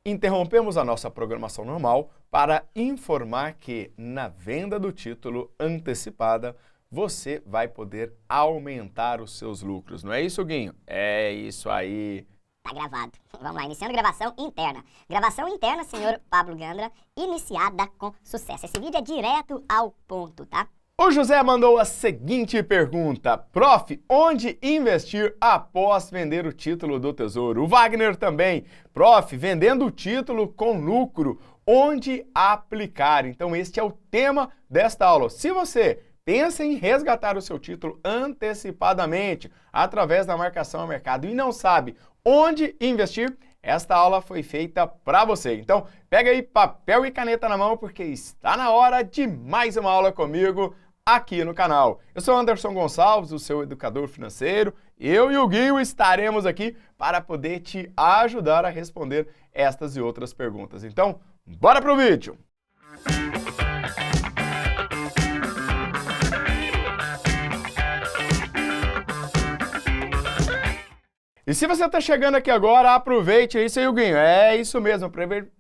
Interrompemos a nossa programação normal para informar que na venda do título antecipada você vai poder aumentar os seus lucros. Não é isso, Guinho? É isso aí. Tá gravado. Vamos lá, iniciando gravação interna. Gravação interna, senhor Pablo Gandra, iniciada com sucesso. Esse vídeo é direto ao ponto, tá? O José mandou a seguinte pergunta: Prof, onde investir após vender o título do Tesouro? O Wagner também: Prof, vendendo o título com lucro, onde aplicar? Então este é o tema desta aula. Se você pensa em resgatar o seu título antecipadamente através da marcação ao mercado e não sabe onde investir, esta aula foi feita para você. Então, pega aí papel e caneta na mão porque está na hora de mais uma aula comigo aqui no canal. Eu sou Anderson Gonçalves, o seu educador financeiro. Eu e o Guinho estaremos aqui para poder te ajudar a responder estas e outras perguntas. Então, bora pro vídeo! E se você está chegando aqui agora, aproveite isso aí, Guinho. É isso mesmo,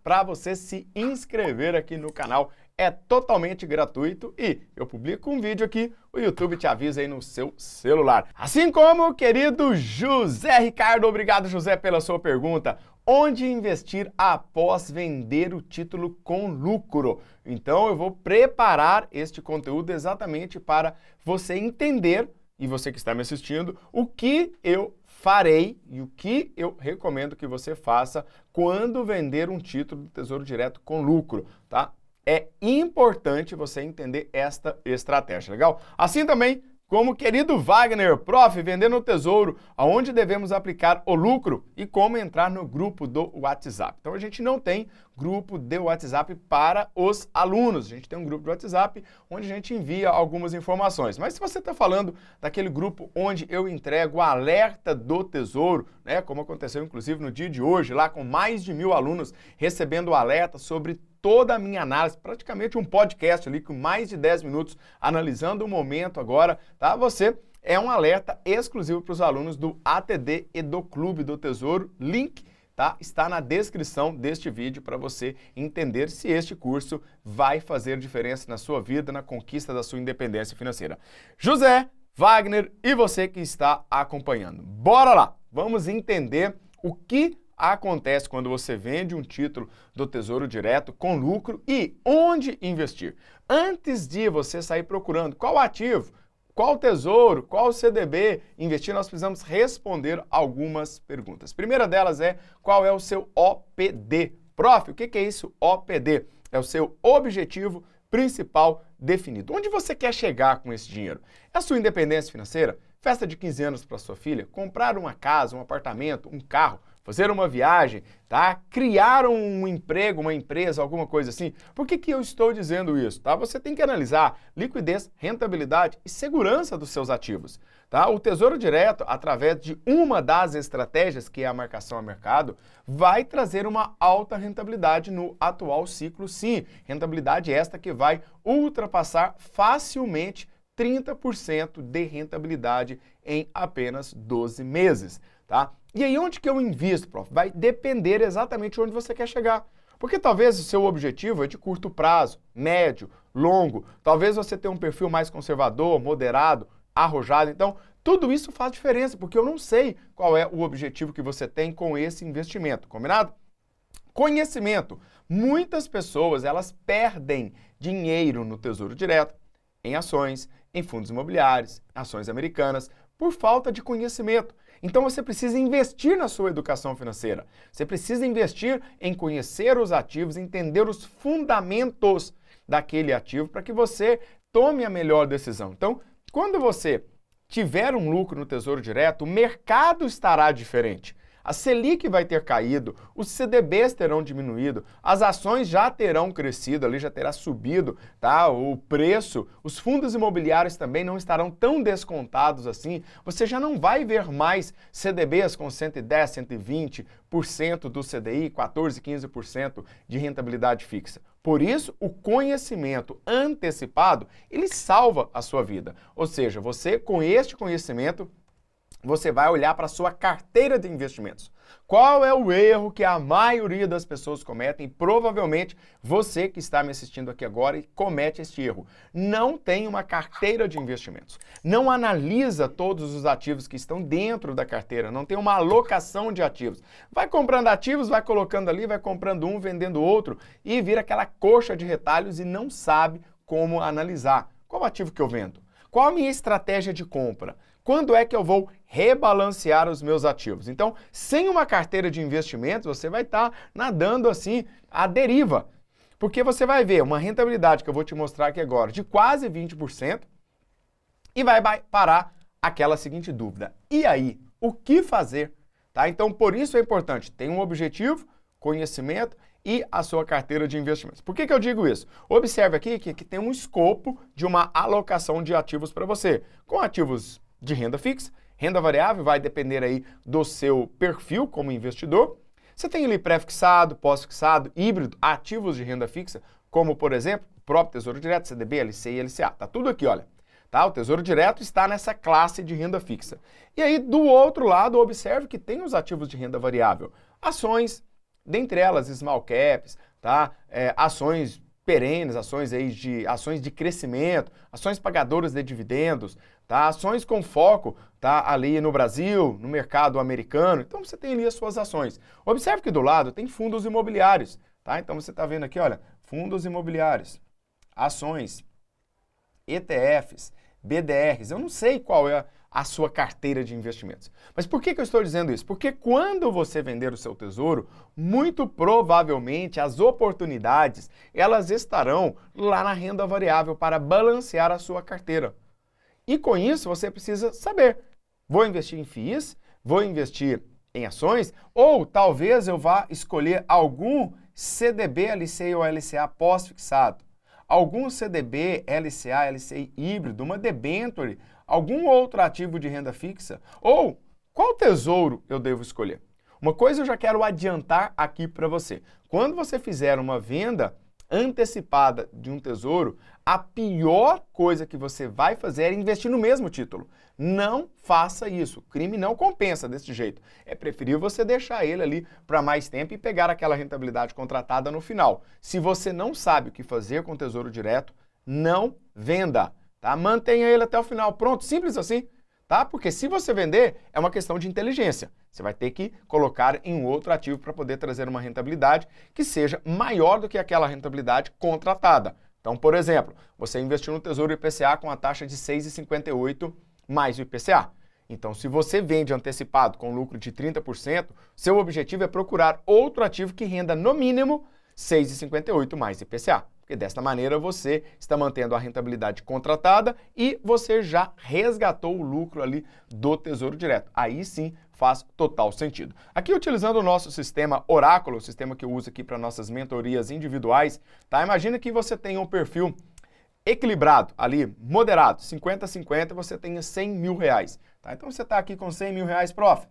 para você se inscrever aqui no canal. É totalmente gratuito e eu publico um vídeo aqui, o YouTube te avisa aí no seu celular. Assim como o querido José Ricardo, obrigado José pela sua pergunta. Onde investir após vender o título com lucro? Então eu vou preparar este conteúdo exatamente para você entender, e você que está me assistindo, o que eu farei e o que eu recomendo que você faça quando vender um título do Tesouro Direto com lucro, tá? É importante você entender esta estratégia, legal? Assim também como o querido Wagner, Prof, vendendo o Tesouro, aonde devemos aplicar o lucro e como entrar no grupo do WhatsApp. Então a gente não tem grupo de WhatsApp para os alunos, a gente tem um grupo de WhatsApp onde a gente envia algumas informações. Mas se você está falando daquele grupo onde eu entrego o alerta do Tesouro, né, como aconteceu inclusive no dia de hoje, lá com mais de 1000 alunos recebendo o alerta sobre toda a minha análise, praticamente um podcast ali com mais de 10 minutos analisando o momento agora, tá? Você é um alerta exclusivo para os alunos do ATD e do Clube do Tesouro. Link, tá? Está na descrição deste vídeo para você entender se este curso vai fazer diferença na sua vida, na conquista da sua independência financeira. José, Wagner e você que está acompanhando. Bora lá! Vamos entender o que acontece quando você vende um título do Tesouro Direto com lucro e onde investir. Antes de você sair procurando qual ativo, qual tesouro, qual CDB investir, nós precisamos responder algumas perguntas. A primeira delas é: qual é o seu OPD? Prof, o que é isso OPD? É o seu objetivo principal definido. Onde você quer chegar com esse dinheiro? É a sua independência financeira? Festa de 15 anos para sua filha? Comprar uma casa, um apartamento, um carro? Fazer uma viagem, tá? Criar um emprego, uma empresa, alguma coisa assim. Por que eu estou dizendo isso, tá? Você tem que analisar liquidez, rentabilidade e segurança dos seus ativos, tá? O Tesouro Direto, através de uma das estratégias, que é a marcação a mercado, vai trazer uma alta rentabilidade no atual ciclo, sim. Rentabilidade esta que vai ultrapassar facilmente 30% de rentabilidade em apenas 12 meses, tá? E aí onde que eu invisto, prof? Vai depender exatamente onde você quer chegar. Porque talvez o seu objetivo é de curto prazo, médio, longo. Talvez você tenha um perfil mais conservador, moderado, arrojado. Então, tudo isso faz diferença, porque eu não sei qual é o objetivo que você tem com esse investimento, combinado? Conhecimento. Muitas pessoas, elas perdem dinheiro no Tesouro Direto, em ações, em fundos imobiliários, ações americanas, por falta de conhecimento. Então você precisa investir na sua educação financeira. Você precisa investir em conhecer os ativos, entender os fundamentos daquele ativo para que você tome a melhor decisão. Então, quando você tiver um lucro no Tesouro Direto, o mercado estará diferente. A Selic vai ter caído, os CDBs terão diminuído, as ações já terão crescido, ali já terá subido, tá? O preço, os fundos imobiliários também não estarão tão descontados assim. Você já não vai ver mais CDBs com 110, 120% do CDI, 14, 15% de rentabilidade fixa. Por isso, o conhecimento antecipado, ele salva a sua vida. Ou seja, você com este conhecimento você vai olhar para a sua carteira de investimentos. Qual é o erro que a maioria das pessoas cometem? Provavelmente você que está me assistindo aqui agora e comete este erro. Não tem uma carteira de investimentos. Não analisa todos os ativos que estão dentro da carteira. Não tem uma alocação de ativos. Vai comprando ativos, vai colocando ali, vai comprando um, vendendo outro e vira aquela coxa de retalhos e não sabe como analisar. Qual ativo que eu vendo? Qual a minha estratégia de compra? Quando é que eu vou rebalancear os meus ativos? Então, sem uma carteira de investimentos, você vai estar nadando assim à deriva. Porque você vai ver uma rentabilidade que eu vou te mostrar aqui agora de quase 20% e vai parar aquela seguinte dúvida. E aí, o que fazer? Tá? Então, por isso é importante ter um objetivo, conhecimento e a sua carteira de investimentos. Por que eu digo isso? Observe aqui que tem um escopo de uma alocação de ativos para você, com ativos de renda fixa, renda variável, vai depender aí do seu perfil como investidor. Você tem ali pré-fixado, pós-fixado, híbrido, ativos de renda fixa, como por exemplo, o próprio Tesouro Direto, CDB, LCI e LCA. Tá tudo aqui, olha. Tá? O Tesouro Direto está nessa classe de renda fixa. E aí, do outro lado, observe que tem os ativos de renda variável. Ações, dentre elas small caps, tá? Ações perenes, ações de crescimento, ações pagadoras de dividendos, tá? Ações com foco, tá? Ali no Brasil, no mercado americano. Então você tem ali as suas ações. Observe que do lado tem fundos imobiliários, tá? Então você está vendo aqui, olha, fundos imobiliários, ações, ETFs, BDRs. Eu não sei qual é a sua carteira de investimentos. Mas por que eu estou dizendo isso? Porque quando você vender o seu tesouro, muito provavelmente as oportunidades, elas estarão lá na renda variável para balancear a sua carteira. E com isso você precisa saber, vou investir em FIIs, vou investir em ações, ou talvez eu vá escolher algum CDB, LCI ou LCA pós-fixado, algum CDB, LCA, LCI híbrido, uma debenture, algum outro ativo de renda fixa, ou qual tesouro eu devo escolher? Uma coisa eu já quero adiantar aqui para você. Quando você fizer uma venda antecipada de um tesouro, a pior coisa que você vai fazer é investir no mesmo título. Não faça isso. O crime não compensa desse jeito. É preferível você deixar ele ali para mais tempo e pegar aquela rentabilidade contratada no final. Se você não sabe o que fazer com o Tesouro Direto, não venda. Tá? Mantenha ele até o final. Pronto, simples assim. Tá? Porque se você vender, é uma questão de inteligência. Você vai ter que colocar em um outro ativo para poder trazer uma rentabilidade que seja maior do que aquela rentabilidade contratada. Então, por exemplo, você investiu no Tesouro IPCA com a taxa de 6,58 mais o IPCA. Então, se você vende antecipado com lucro de 30%, seu objetivo é procurar outro ativo que renda no mínimo 6,58 mais IPCA. Porque desta maneira você está mantendo a rentabilidade contratada e você já resgatou o lucro ali do Tesouro Direto. Aí sim faz total sentido. Aqui utilizando o nosso sistema Oráculo, o sistema que eu uso aqui para nossas mentorias individuais, tá? Imagina que você tem um perfil equilibrado ali, moderado, 50-50, você tenha 100 mil reais. Tá? Então você está aqui com 100 mil reais, prof.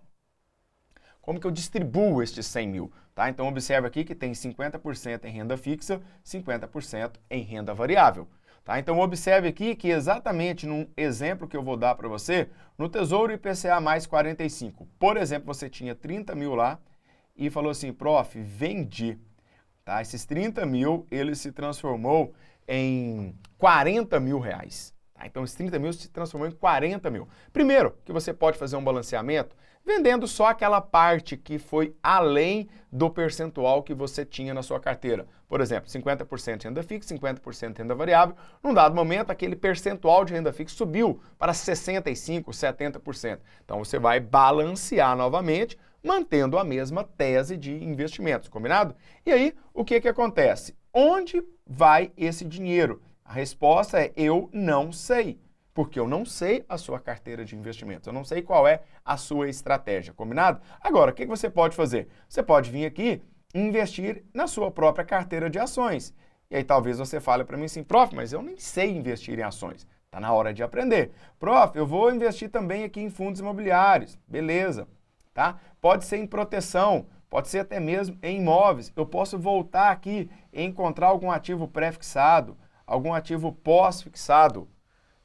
Como que eu distribuo estes 100 mil? Tá? Então observe aqui que tem 50% em renda fixa, 50% em renda variável. Tá? Então observe aqui que exatamente num exemplo que eu vou dar para você, no Tesouro IPCA mais 45, por exemplo, você tinha 30 mil lá e falou assim, prof, vendi. Tá? Esses 30 mil, ele se transformou em 40 mil reais. Tá? Então esses 30 mil se transformou em 40 mil. Primeiro, que você pode fazer um balanceamento vendendo só aquela parte que foi além do percentual que você tinha na sua carteira. Por exemplo, 50% renda fixa, 50% renda variável. Num dado momento, aquele percentual de renda fixa subiu para 65%, 70%. Então você vai balancear novamente, mantendo a mesma tese de investimentos, combinado? E aí, o que acontece? Onde vai esse dinheiro? A resposta é eu não sei. Porque eu não sei a sua carteira de investimentos, eu não sei qual é a sua estratégia, combinado? Agora, o que você pode fazer? Você pode vir aqui e investir na sua própria carteira de ações. E aí talvez você fale para mim assim, prof, mas eu nem sei investir em ações. Está na hora de aprender. Prof, eu vou investir também aqui em fundos imobiliários. Beleza, tá? Pode ser em proteção, pode ser até mesmo em imóveis. Eu posso voltar aqui e encontrar algum ativo pré-fixado, algum ativo pós-fixado.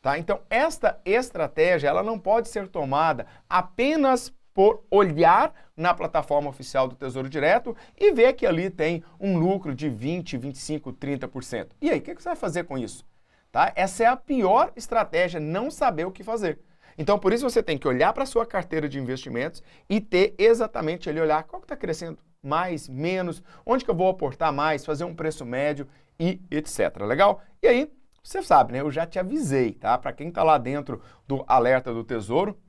Tá? Então, esta estratégia ela não pode ser tomada apenas por olhar na plataforma oficial do Tesouro Direto e ver que ali tem um lucro de 20, 25, 30%. E aí, o que você vai fazer com isso? Tá? Essa é a pior estratégia, não saber o que fazer. Então, por isso você tem que olhar para a sua carteira de investimentos e ter exatamente ali, olhar qual que está crescendo mais, menos, onde que eu vou aportar mais, fazer um preço médio e etc. Legal? E aí, você sabe, né? Eu já te avisei, tá? Para quem está lá dentro do alerta do Tesouro,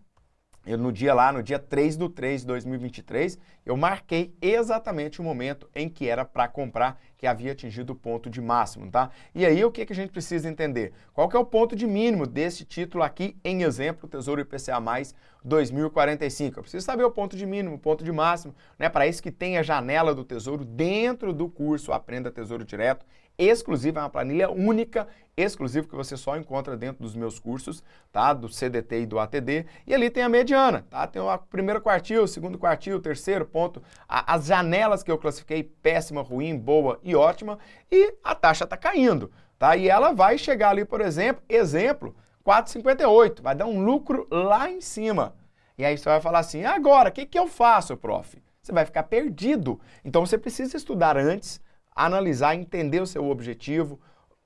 no dia 3/3 de 2023, eu marquei exatamente o momento em que era para comprar, que havia atingido o ponto de máximo, tá? E aí, o que a gente precisa entender? Qual que é o ponto de mínimo desse título aqui, em exemplo, Tesouro IPCA+, 2045? Eu preciso saber o ponto de mínimo, o ponto de máximo, né? Para isso que tem a janela do Tesouro dentro do curso Aprenda Tesouro Direto, exclusiva, é uma planilha única, exclusiva, que você só encontra dentro dos meus cursos, tá? Do CDT e do ATD. E ali tem a mediana, tá? Tem o primeiro quartil, segundo quartil, terceiro ponto, as janelas que eu classifiquei, péssima, ruim, boa e ótima, e a taxa está caindo, tá? E ela vai chegar ali, por exemplo, 4,58, vai dar um lucro lá em cima. E aí você vai falar assim, agora, o que eu faço, prof? Você vai ficar perdido. Então você precisa estudar antes, analisar, entender o seu objetivo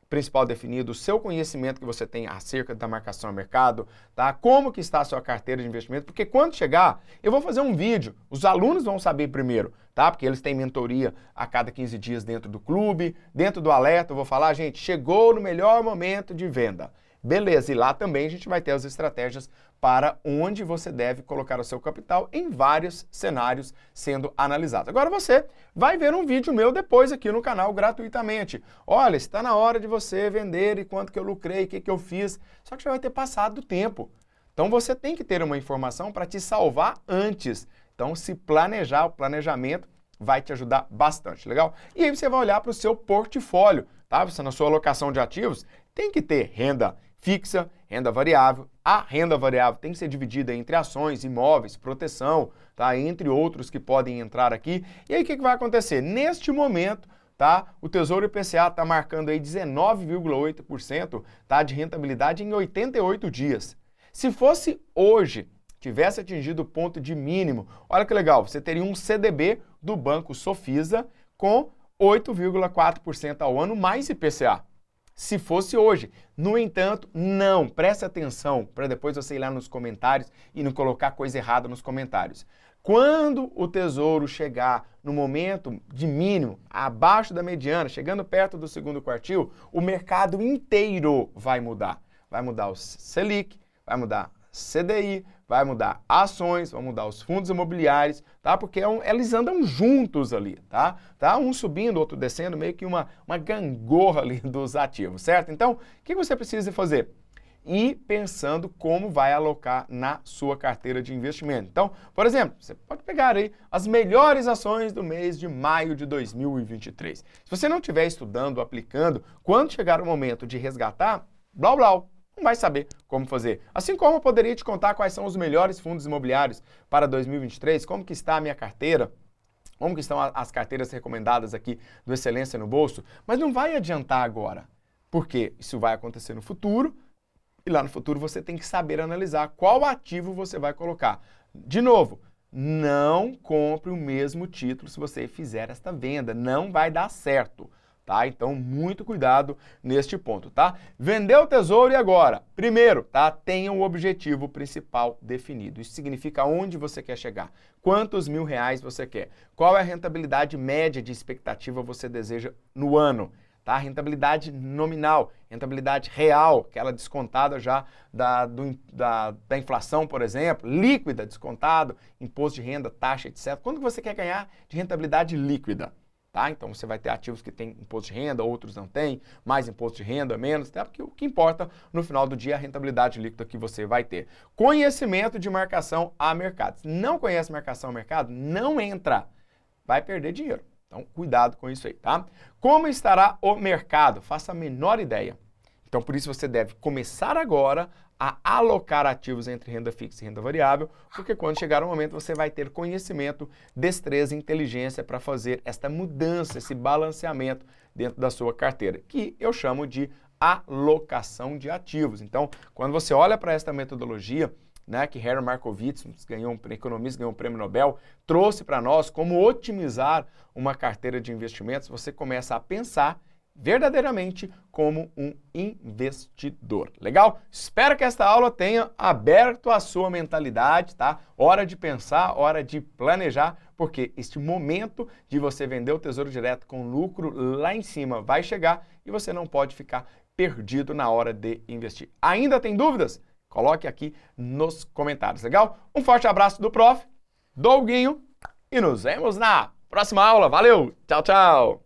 principal definido, o seu conhecimento que você tem acerca da marcação a mercado, tá? Como que está a sua carteira de investimento, porque quando chegar, eu vou fazer um vídeo, os alunos vão saber primeiro, tá? Porque eles têm mentoria a cada 15 dias dentro do clube, dentro do alerta, eu vou falar, gente, chegou no melhor momento de venda. Beleza, e lá também a gente vai ter as estratégias para onde você deve colocar o seu capital em vários cenários sendo analisados. Agora você vai ver um vídeo meu depois aqui no canal gratuitamente. Olha, está na hora de você vender e quanto que eu lucrei, o que eu fiz. Só que já vai ter passado o tempo. Então você tem que ter uma informação para te salvar antes. Então se planejar, o planejamento vai te ajudar bastante, legal? E aí você vai olhar para o seu portfólio, tá? Você na sua alocação de ativos tem que ter renda fixa, renda variável. A renda variável tem que ser dividida entre ações, imóveis, proteção, tá? Entre outros que podem entrar aqui. E aí o que vai acontecer? Neste momento, tá? O Tesouro IPCA está marcando aí 19,8%, tá? De rentabilidade em 88 dias. Se fosse hoje, tivesse atingido o ponto de mínimo, olha que legal, você teria um CDB do Banco Sofisa com 8,4% ao ano mais IPCA. Se fosse hoje. No entanto, não. Preste atenção para depois você ir lá nos comentários e não colocar coisa errada nos comentários. Quando o Tesouro chegar no momento de mínimo, abaixo da mediana, chegando perto do segundo quartil, o mercado inteiro vai mudar. Vai mudar o Selic, vai mudar CDI, vai mudar ações, vai mudar os fundos imobiliários, tá? Porque eles andam juntos ali, tá? Um subindo, outro descendo, meio que uma gangorra ali dos ativos, certo? Então, o que você precisa fazer? Ir pensando como vai alocar na sua carteira de investimento. Então, por exemplo, você pode pegar aí as melhores ações do mês de maio de 2023. Se você não estiver estudando, aplicando, quando chegar o momento de resgatar, blá, blá, não vai saber como fazer. Assim como eu poderia te contar quais são os melhores fundos imobiliários para 2023, como que está a minha carteira, como que estão as carteiras recomendadas aqui do Excelência no Bolso, mas não vai adiantar agora, porque isso vai acontecer no futuro e lá no futuro você tem que saber analisar qual ativo você vai colocar. De novo, não compre o mesmo título se você fizer esta venda, não vai dar certo. Tá? Então, muito cuidado neste ponto, tá? Vendeu o tesouro e agora? Primeiro, tá? Tenha o objetivo principal definido. Isso significa onde você quer chegar, quantos R$1.000 você quer, qual é a rentabilidade média de expectativa você deseja no ano, tá? Rentabilidade nominal, rentabilidade real, aquela descontada já da inflação, por exemplo, líquida, descontado, imposto de renda, taxa, etc. Quanto você quer ganhar de rentabilidade líquida? Tá? Então você vai ter ativos que têm imposto de renda, outros não têm, mais imposto de renda, menos, tá? Porque o que importa no final do dia é a rentabilidade líquida que você vai ter. Conhecimento de marcação a mercado. Se não conhece marcação a mercado, não entra, vai perder dinheiro. Então cuidado com isso aí, tá? Como estará o mercado? Faça a menor ideia. Então por isso você deve começar agora a alocar ativos entre renda fixa e renda variável, porque quando chegar o momento você vai ter conhecimento, destreza e inteligência para fazer esta mudança, esse balanceamento dentro da sua carteira, que eu chamo de alocação de ativos. Então, quando você olha para esta metodologia, né, que Harry Markowitz, economista, ganhou um prêmio Nobel, trouxe para nós como otimizar uma carteira de investimentos, você começa a pensar verdadeiramente como um investidor. Legal? Espero que esta aula tenha aberto a sua mentalidade, tá? Hora de pensar, hora de planejar, porque este momento de você vender o Tesouro Direto com lucro lá em cima vai chegar e você não pode ficar perdido na hora de investir. Ainda tem dúvidas? Coloque aqui nos comentários, legal? Um forte abraço do Prof, do Huguinho e nos vemos na próxima aula. Valeu! Tchau, tchau!